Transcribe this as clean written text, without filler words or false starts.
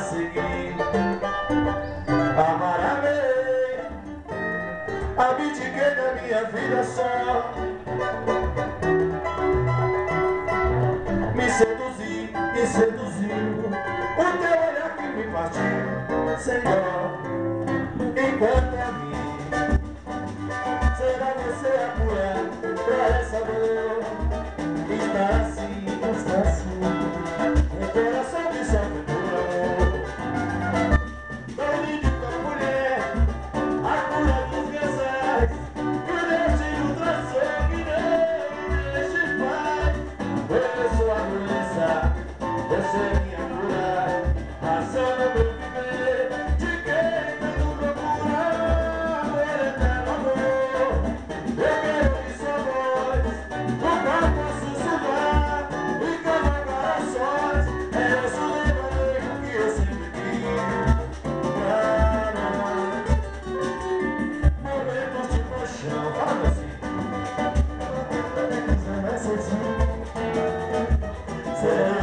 seguir. Amar-amei, abdiquei da minha vida só. Me seduziu o teu olhar que me partiu sem dó. Enquanto a mim, será você a cura pra essa dor? Está assim, meu coração que sofre por amor. Tão linda mulher, a cura dos casais, que o destino traçou, que não me deixe em paz. Eu sou a doença, você é minha cura, razão do meu viver, de quem tanto procura amor, eterno amor. Eu quero ouvir sua voz, no qual posso sussurrar e colocar as sós. É esse o lema que eu sempre quis pra nós. Momentos de paixão, fala assim. Será